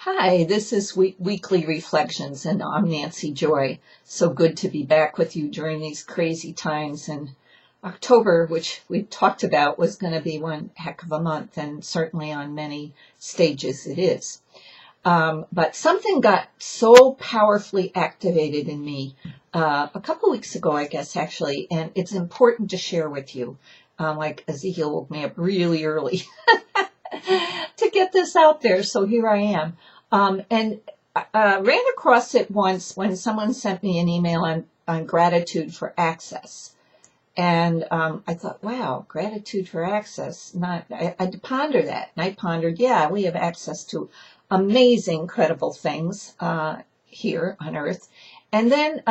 Hi, this is Weekly Reflections, and I'm Nancy Joy. So good to be back with you during these crazy times. And October, which we talked about, was going to be one heck of a month, and certainly on many stages it is. But something got so powerfully activated in me a couple weeks ago, I guess, actually, and it's important to share with you. Like Ezekiel woke me up really early to get this out there, so here I am. And ran across it once when someone sent me an email on gratitude for access. And I thought, wow, gratitude for access. I had to ponder that. And I pondered, yeah, we have access to amazing, incredible things here on Earth. And then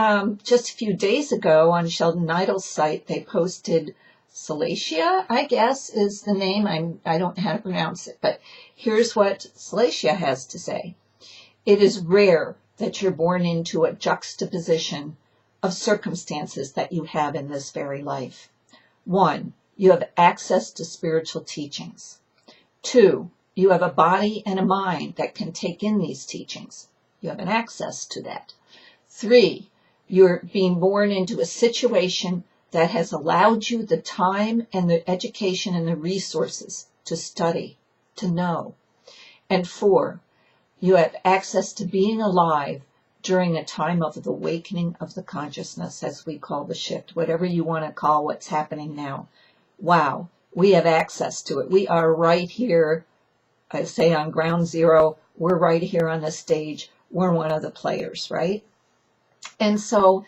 just a few days ago on Sheldon Idle's site, they posted Selacia, I guess, is the name. I don't know how to pronounce it, but here's what Selacia has to say. It is rare that you're born into a juxtaposition of circumstances that you have in this very life. 1, you have access to spiritual teachings. 2, you have a body and a mind that can take in these teachings. You have an access to that. 3, you're being born into a situation that has allowed you the time and the education and the resources to study, to know. And 4, you have access to being alive during a time of the awakening of the consciousness, as we call the shift, whatever you want to call what's happening now. Wow, we have access to it. We are right here, I say on ground zero, we're right here on the stage. We're one of the players, right? And so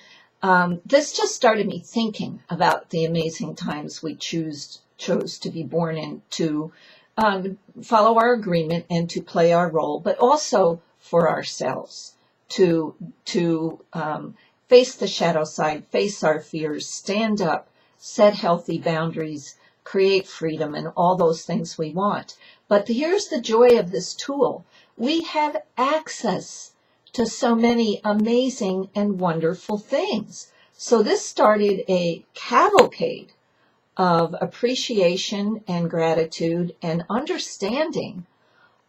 this just started me thinking about the amazing times we chose to be born in, to follow our agreement and to play our role, but also for ourselves to face the shadow side, face our fears, stand up, set healthy boundaries, create freedom, and all those things we want. But here's the joy of this tool. We have access to so many amazing and wonderful things. So this started a cavalcade of appreciation and gratitude and understanding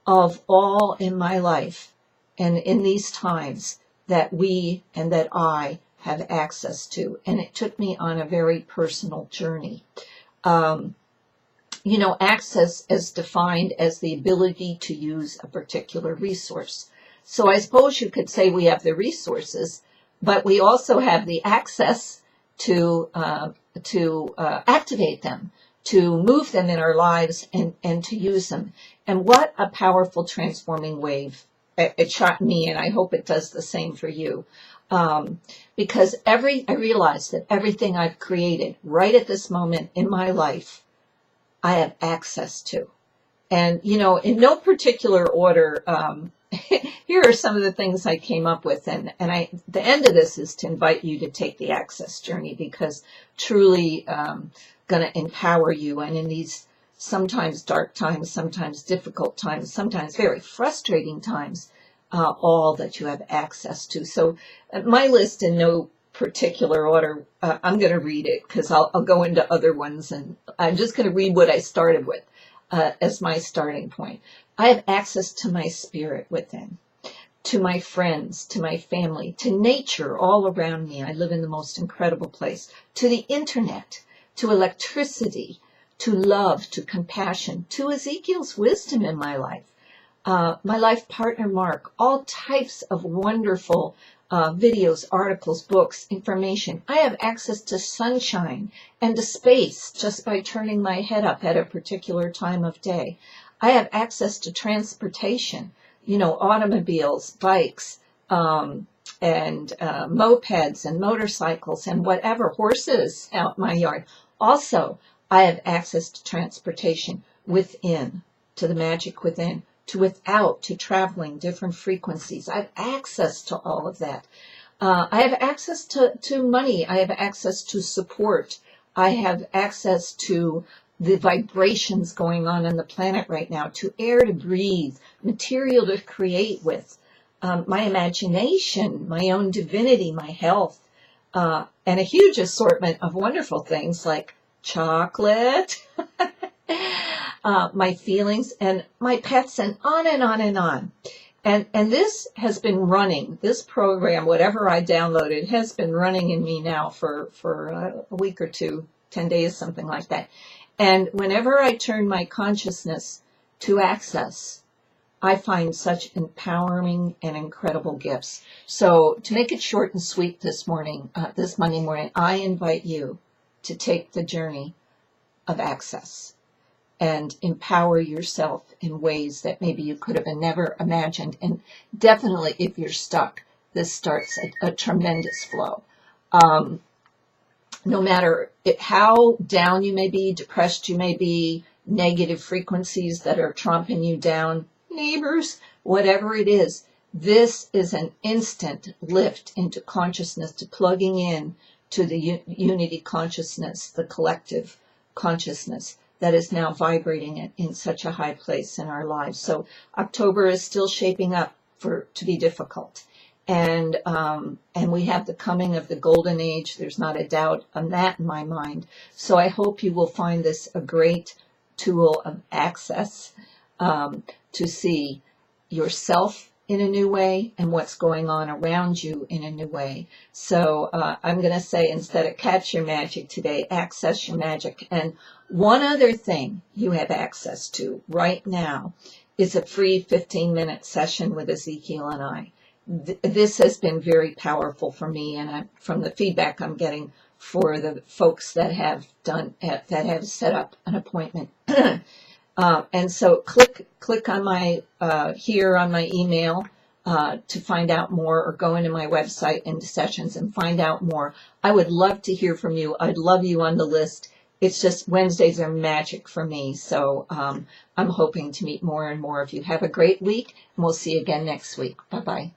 of all in my life and in these times that we and that I have access to. And it took me on a very personal journey. Access is defined as the ability to use a particular resource. So I suppose you could say we have the resources, but we also have the access to activate them, to move them in our lives and to use them. And what a powerful transforming wave it shot me, and I hope it does the same for you. Because I realized that everything I've created right at this moment in my life, I have access to. And, in no particular order, here are some of the things I came up with, and the end of this is to invite you to take the access journey, because truly going to empower you. And in these sometimes dark times, sometimes difficult times, sometimes very frustrating times, all that you have access to. So my list in no particular order, I'm going to read it because I'll go into other ones, and I'm just going to read what I started with as my starting point. I have access to my spirit within, to my friends, to my family, to nature all around me. I live in the most incredible place, to the internet, to electricity, to love, to compassion, to Ezekiel's wisdom in my life, my life partner, Mark, all types of wonderful videos, articles, books, information. I have access to sunshine and to space just by turning my head up at a particular time of day. I have access to transportation, automobiles, bikes, and mopeds and motorcycles and whatever, horses out my yard. Also, I have access to transportation within, to the magic within, to without, to traveling different frequencies. I have access to all of that. I have access to money. I have access to support. I have access to the vibrations going on the planet right now, to air to breathe, material to create with, my imagination, my own divinity, my health, and a huge assortment of wonderful things like chocolate, my feelings, and my pets, and on and on and on. And this has been running, this program, whatever I downloaded, has been running in me now for a week or two, 10 days, something like that. And whenever I turn my consciousness to access, I find such empowering and incredible gifts. So to make it short and sweet this morning, this Monday morning, I invite you to take the journey of access and empower yourself in ways that maybe you could have never imagined. And definitely, if you're stuck, this starts a tremendous flow. No matter how down you may be, depressed you may be, negative frequencies that are tromping you down, neighbors, whatever it is, this is an instant lift into consciousness, to plugging in to the unity consciousness, the collective consciousness that is now vibrating in such a high place in our lives. So October is still shaping up to be difficult. And we have the coming of the golden age. There's not a doubt on that in my mind. So I hope you will find this a great tool of access to see yourself in a new way and what's going on around you in a new way. So I'm going to say, instead of catch your magic today, access your magic. And one other thing you have access to right now is a free 15-minute session with Ezekiel and I. This has been very powerful for me, and from the feedback I'm getting for the folks that have set up an appointment. And so click on my here on my email to find out more, or go into my website into sessions and find out more. I would love to hear from you. I'd love you on the list. It's just Wednesdays are magic for me. So I'm hoping to meet more and more of you. Have a great week, and we'll see you again next week. Bye-bye.